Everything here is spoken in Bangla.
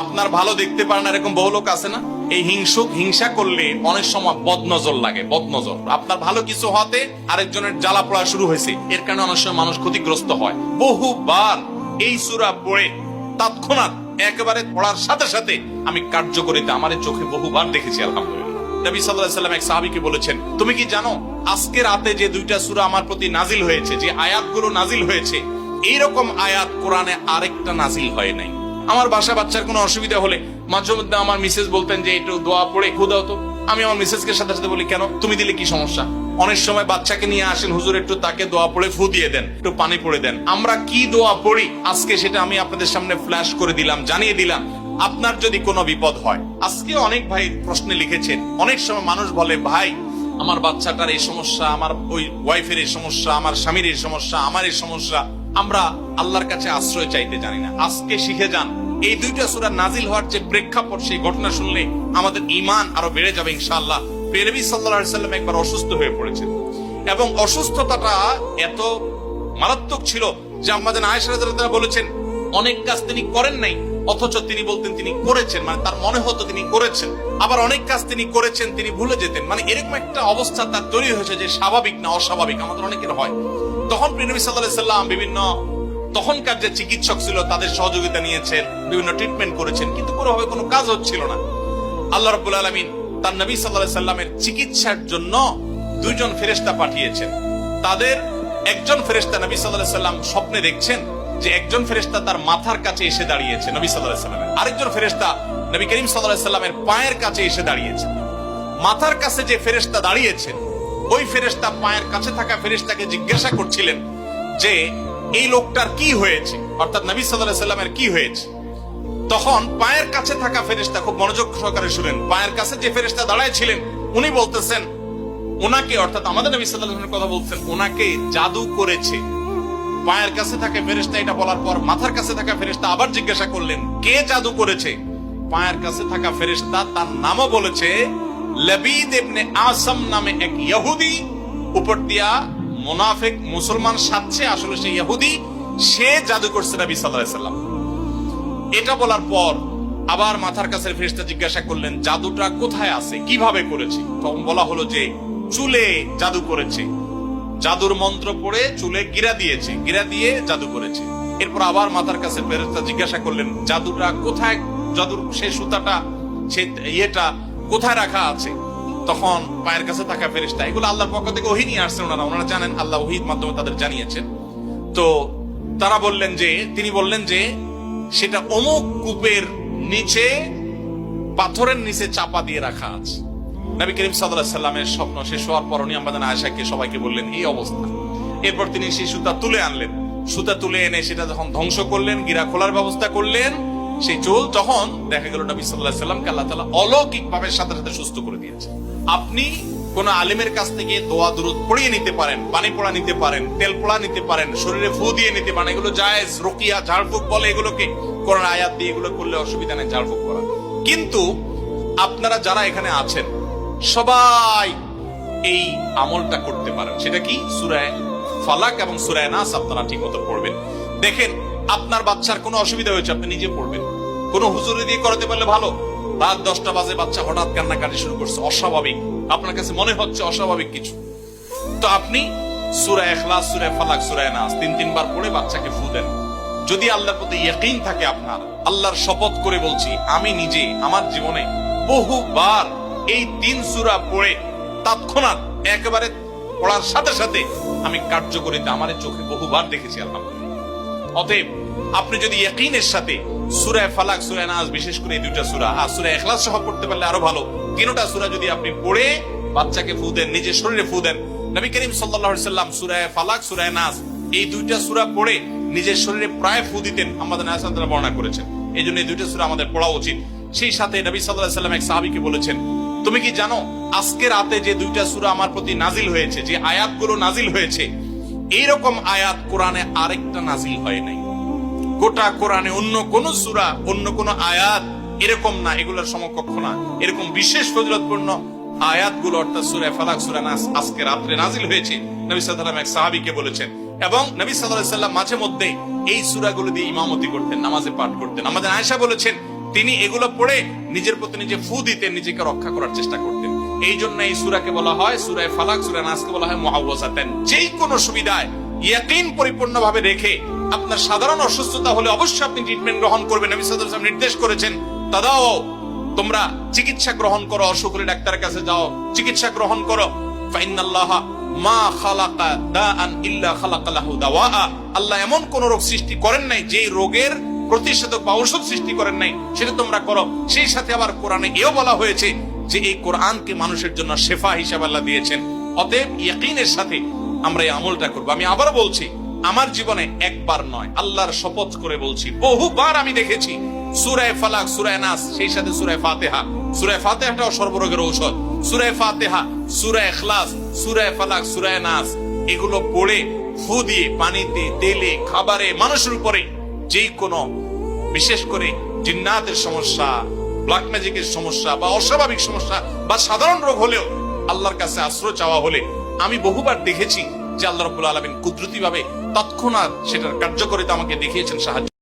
আপনার ভালো দেখতে পারেন না এরকম বহু লোক আছে না? এই হিংসা করলে অনেক সময় বদনজর লাগে, বদনজর। আপনার ভালো কিছু হতে আরেকজনের জ্বালা পড়া শুরু হয়েছে, এর কারণে অনেক সময় মানুষ ক্ষতিগ্রস্ত হয়। বহুবার এই সূরা পড়ে তৎক্ষণাৎ একেবারে পড়ার সাথে সাথে আমি কার্যকরিতা আমার চোখে বহুবার দেখেছি, আলহামদুলিল্লাহ। নবী সাল্লাল্লাহু আলাইহি ওয়াসাল্লাম এক সাহাবীকে বলেছেন, তুমি কি জানো আজকে রাতে যে দুইটা সূরা আমার প্রতি নাজিল হয়েছে, যে আয়াতগুলো নাজিল হয়েছে, এইরকম আয়াত কোরআনে আরেকটা নাজিল হয় নাই। আমার বাচ্চার কোনো অসুবিধা হলে মাঝে মধ্যে আমার মিসেস বলতেন যে একটু দোয়া পড়ে খু দাও তো। আমি আমার মিসেসকে সাথে সাথে বলি, কেন, তুমি দিলে কি সমস্যা? অনেক সময় বাচ্চাকে নিয়ে আসেন, হুজুর একটু তাকে দোয়া পড়ে ফু দিয়ে দেন, একটু পানি পড়ে দেন। আমরা কি দোয়া পড়ি আজকে সেটা আমি আপনাদের সামনে ফ্ল্যাশ করে দিলাম, জানিয়ে দিলাম। আপনার যদি কোনো বিপদ হয়, আজকে অনেক ভাই প্রশ্নে লিখেছেন, অনেক সময় মানুষ বলে, ভাই আমার বাচ্চাটার এই সমস্যা, আমার ওই ওয়াইফের এই সমস্যা, আমার স্বামীর এই সমস্যা, আমার এই সমস্যা। আমরা আল্লাহর কাছে আশ্রয় চাইতে জানি না। আজকে শিখে যান, এই দুইটা সূরা নাজিল হওয়ার যে প্রেক্ষাপট, সেই ঘটনা শুনলে আমাদের ঈমান আরো বেড়ে যাবে ইনশাআল্লাহ। নবী সাল্লাল্লাহু আলাইহি ওয়াসাল্লাম একবার অসুস্থ হয়ে পড়েছেন এবং অসুস্থতাটা এত মারাত্মক ছিল যে আম্মা জান আয়েশা রাদিয়াল্লাহু তাআলা বলেছেন, অনেক কাজ তিনি করেন নাই, অথচ তিনি বলতেন তিনি করেছেন, মানে তার মনে হতো তিনি করেছেন। আবার অনেক কাজ তিনি করেছেন, তিনি ভুলে যেতেন। মানে এরকম একটা অবস্থা তার তৈরি হয়েছে যে স্বাভাবিক না অস্বাভাবিক, আমাদের অনেকের হয়। তখন নবী সাল্লাল্লাহু আলাইহি ওয়াসাল্লাম বিভিন্ন তখনকার যে চিকিৎসক ছিল তাদের সহযোগিতা নিয়েছেন, বিভিন্ন ট্রিটমেন্ট করেছেন, কিন্তু কোনোভাবে কোনো কাজ হচ্ছিল না। আল্লাহ রাব্বুল আলামিন তার নবী সাল্লাল্লাহু আলাইহি ওয়াসাল্লামের চিকিৎসার জন্য দুইজন ফেরেশতা পাঠিয়েছেন। তাদের একজন ফেরেশতা নবী সাল্লাল্লাহু আলাইহি ওয়াসাল্লাম স্বপ্নে দেখছেন যে একজন ফেরেশতা তার মাথার কাছে এসে দাঁড়িয়েছে নবী সাল্লাল্লাহু আলাইহি ওয়াসাল্লামের, আরেকজন ফেরেশতা নবী করিম সাল্লাল্লাহু আলাইহি ওয়াসাল্লামের পায়ের কাছে এসে দাঁড়িয়েছেন। মাথার কাছে যে ফেরেশতা দাঁড়িয়েছেন, ওই ফেরেশতা পায়ের কাছে থাকা ফেরেশতাকে জিজ্ঞাসা করছিলেন যে এই লোকটার কি হয়েছে, অর্থাৎ নবী সাল্লাল্লাহু আলাইহি ওয়াসাল্লামের কি হয়েছে। তখন পায়ের কাছে থাকা ফেরেশতা, খুব মনোযোগ সহকারে শুনেন, পায়ের কাছে যে ফেরেশতা দাঁড়ায় ছিলেন উনি বলতেছেন, ওনাকে, অর্থাৎ আমাদের নবী সাল্লাল্লাহু আলাইহি ওয়াসাল্লামের কথা বলছেন, ওনাকে জাদু করেছে। পায়ের কাছে থাকা ফেরেশতা এটা বলার পর মাথার কাছে থাকা ফেরেশতা আবার জিজ্ঞাসা করলেন, কে জাদু করেছে? পায়ের কাছে থাকা ফেরেশতা তার নামও বলেছে, লাবিদ ইবনে আসাম নামে এক ইহুদি, উপর দিয়া মুনাফিক মুসলমান সাজছে, আসলে সে ইহুদি, সে জাদু করছে নবী সাল্লাল্লাহু আলাইহি ওয়াসাল্লাম। এটা বলার পর আবার মাথার কাছে ফেরেশতা জিজ্ঞাসা করলেন, জাদুটা কোথায় আছে, কিভাবে করেছে? তখন বলা হলো যে চুলে জাদু করেছে, জাদুর মন্ত্র পড়ে চুলে গিরা দিয়েছে, গিরা দিয়ে জাদু করেছে। এরপর আবার মাথার কাছে ফেরেশতা জিজ্ঞাসা করলেন, জাদুটা কোথায়, জাদুর সেই সুতাটা, সেই ইয়েটা কোথায় রাখা আছে? তখন পায়ের কাছে থাকা ফেরেশতা, এগুলো আল্লাহর পক্ষ থেকে ওহী নিয়ে আসছেন, ওনারা জানেন, আল্লাহ ওহীর মাধ্যমে তাদের জানিয়েছেন। তো তারা বললেন যে, তিনি বললেন যে সেটা অমুক কূপের নিচে, পাথরের নিচে চাপা দিয়ে রাখা আছে। নবী করিম সাল্লাল্লাহু আলাইহি ওয়াসাল্লামের স্বপ্ন শেষ হওয়ার পর উনি আম্মা জান আয়েশাকে সবাইকে বললেন এই অবস্থা। এরপর তিনি সেই সুতা তুলে আনলেন, সুতা তুলে এনে সেটা যখন ধ্বংস করলেন, গিরা খোলার ব্যবস্থা করলেন, সেই চুল, তখন দেখা গেল নবী সাল্লাল্লাহু আলাইহি ওয়াসাল্লামকে আল্লাহ তাআলা অলৌকিক ভাবে সাথে সাথে সুস্থ করে দিয়েছে। আপনি কোন আলিমের কাছ থেকে দোয়া দুরূদ পড়িয়ে নিতে পারেন, পানি পড়া নিতে পারেন, তেল পড়া নিতে পারেন, শরীরে ফু দিয়ে নিতে পারেন, এগুলো জায়েজ। রুকিয়া, ঝাড়ফুঁক বলে এগুলোকে, কোরআন আয়াত দিয়ে এগুলো করলে অসুবিধা নেই ঝাড়ফুঁক করা। কিন্তু আপনারা যারা এখানে আছেন সবাই এই আমলটা করতে পারেন। সেটা কি? সূরা ফালাক এবং সূরা নাস আপনারা ঠিকমতো পড়বেন। দেখেন আপনার বাচ্চার কোনো অসুবিধা হয়েছে, আপনি নিজে পড়বেন। কোন হুজুরে দিয়ে করাতে পারলে ভালো। রাত 10টা বাজে বাচ্চা হঠাৎ কান্নাকাটি শুরু করছে, অস্বাভাবিক, আপনার কাছে মনে হচ্ছে অস্বাভাবিক কিছু, তো আপনি সূরা ইখলাস, সূরা ফালাক, সূরা নাস 3 বার পড়ে বাচ্চাকে ফু দেন। যদি আল্লাহর প্রতি ইয়াকিন থাকে আপনার, আল্লাহর শপথ করে বলছি, আমি নিজে আমার জীবনে বহুবার এই 3 সূরা পড়ে তৎক্ষণাৎ একেবারে পড়ার সাথে সাথে আমি কার্যকরিতা আমার চোখে বহুবার দেখেছি, আলহামদুলিল্লাহ। অতএব আপনি যদি ইয়াকিনের সাথে সূরা ফালাক, সূরা নাস, বিশেষ করে এই দুইটা সূরা আর সূরা ইখলাস সহ পড়তে পারলে আরো ভালো, তিনটা সূরা যদি আপনি পড়ে বাচ্চাকে ফু দেন, নিজের শরীরে ফু দেন। নবী করিম সাল্লাল্লাহু আলাইহি ওয়াসাল্লাম সূরা ফালাক, সূরা নাস এই দুইটা সূরা পড়ে নিজের শরীরে প্রায় ফু দিতেন, আমাদের আয়েশা রাদিয়াল্লাহু বর্ণনা করেছেন। এইজন্য এই দুইটা সূরা আমাদের পড়া উচিত। সেই সাথে নবী সাল্লাল্লাহু আলাইহি ওয়াসাল্লাম এক সাহাবীকে বলেছেন, তুমি কি জানো আজকে রাতে যে দুইটা সূরা আমার প্রতি নাজিল হয়েছে, যে আয়াতগুলো নাজিল হয়েছে, এইরকম আয়াত কোরআনে আরেকটা নাজিল হয় নাই। গোটা কোরআনে অন্য কোন সূরা, অন্য কোন আয়াত এরকম না, এগুলোর সমকক্ষ না। এরকম বিশেষ ফজিলতপূর্ণ আয়াতগুলো, অর্থাৎ সূরা ফালাক, সূরা নাস আজকে রাতে নাজিল হয়েছে, নবী সাল্লাল্লাহু আলাইহি ওয়াসাল্লাম এক সাহাবীকে বলেছেন। এবং নবী সাল্লাল্লাহু আলাইহি ওয়াসাল্লাম মাঝে মধ্যে এই সূরাগুলো দিয়ে ইমামতি করতেন, নামাজে পাঠ করতেন। আমাদের আয়েশা বলেছেন তিনি এগুলো পড়ে নিজের প্রতি নিজে ফু দিতেন, নিজেকে রক্ষা করার চেষ্টা করতেন। এই জন্য এই সূরাকে বলা হয় সূরা ফালাক, সূরা নাসকে বলা হয় মুআউযাতান। যেই কোনো সুবিধায় ইয়াকিন পরিপূর্ণভাবে রেখে আপনার সাধারণ অসুস্থতা হলে অবশ্যই আপনি ট্রিটমেন্ট গ্রহণ করবেন। নবী সাল্লাল্লাহু আলাইহি ওয়াসাল্লাম নির্দেশ করেছেন, তাদাও, তোমরা চিকিৎসা গ্রহণ করো, অসুখ হলে ডাক্তারের কাছে যাও, চিকিৎসা গ্রহণ করো। ফাইনাল্লাহা মা খালাকা দাআন ইল্লা খালাকা লাহু দাওয়া। আল্লাহ এমন কোন রোগ সৃষ্টি করেন নাই যে রোগের প্রতিষেধক বা ঔষধ সৃষ্টি করেন নাই, সেটা তোমরা করো। সেই সাথে আবার কোরআনে এও বলা হয়েছে যে এই কোরআনকে মানুষের জন্য শেফা হিসাবে আল্লাহ দিয়েছেন। অতএব ইয়াকিনের সাথে আমরা এই আমলটা করবো। আমি আবার বলছি, আমার জীবনে একবার নয়, আল্লাহর শপথ করে বলছি, বহুবার আমি দেখেছি সূরা ফালাক, সূরা নাস, সেই সাথে সূরা ফাতিহা। সূরা ফাতিহাটাও সর্বরোগের ঔষধ। সূরা ফাতিহা, সূরা ইখলাস, সূরা ফালাক, সূরা নাস, এগুলো পড়ে ফু দিয়ে পানিতে, তেলে, খাবারে, মানুষের উপরে যেই কোনো, বিশেষ করে জিন্নাতের সমস্যা, ব্ল্যাক ম্যাজিকের সমস্যা বা অস্বাভাবিক সমস্যা বা সাধারণ রোগ হলেও আল্লাহর কাছে আশ্রয় চাওয়া হলে আমি বহুবার দেখেছি যে আল্লাহ রাব্বুল আলামিন কুদরতি ভাবে তৎক্ষণাৎ সেটার কার্যকারিতা আমাকে দেখিয়েছেন, সাহায্য